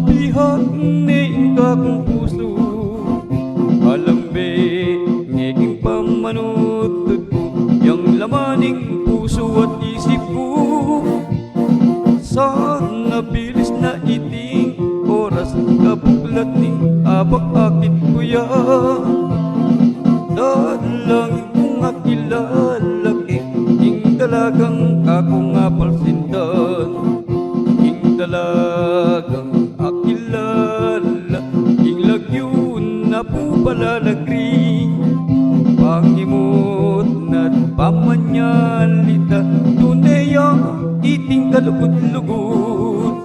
abihan ni kakong puso. Alambe ngiging pamanutod ko, yang lamaning puso at isip ko. Sana bilis na iting oras, kabuklat ning abak akit kuya. Dalangin kong akilala ing dalagang kakong apalsindan. Ing dalagang akilala ing lagyun na po palalagri. Pangimot na't pamanyalita, tuneya iting kalugod-lugod.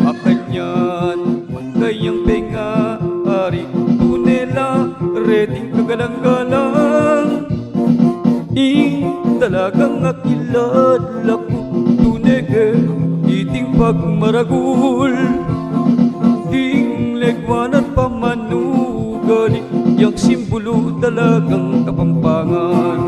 Akanyan magkayang tenga ari, tunela reting kagalang-galang. Ing dalagang akilala ko, tunege iting pagmaragul. Ing legwan at pamanugali, yang simbolo dalagang kapampangan.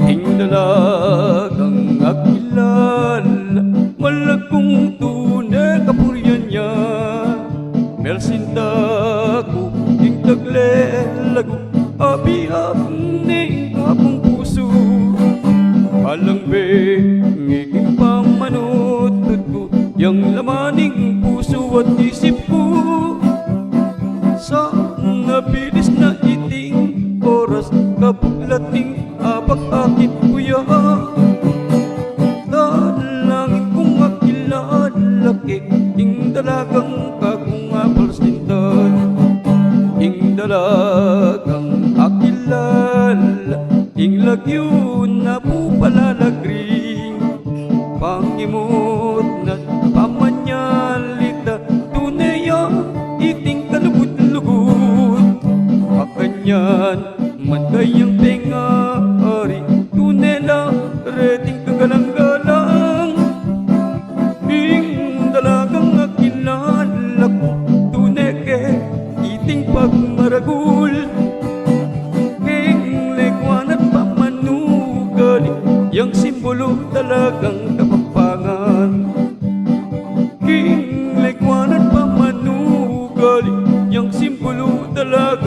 Ing dalagang akilala, malagkong tunay kapuryan niya. Mersinta ko, ing taglelago, abiyak ni kapong puso. Alangbe ngiging pamanutod ko, yang lamaning puso at isip ko. Sana bilis na iting oras, kabuglating abak akit kuya. Dalangin kong akilala ing dalagang kakong apalsindan. Ing dalagang akilala ing lagyun na po palalagring. Pangimot na't pamanyalita, tuneya iting kalugod-lugod. Akanyan man kayang tenga ari, tunela reting kagalang-galang. Ing dalagang akilala ko, tuneke iting pagmaragul. Ing legwan at pamanugali, yang simbolo dalagang kapampangan. Ing legwan at pamanugali, yang simbolo dalagang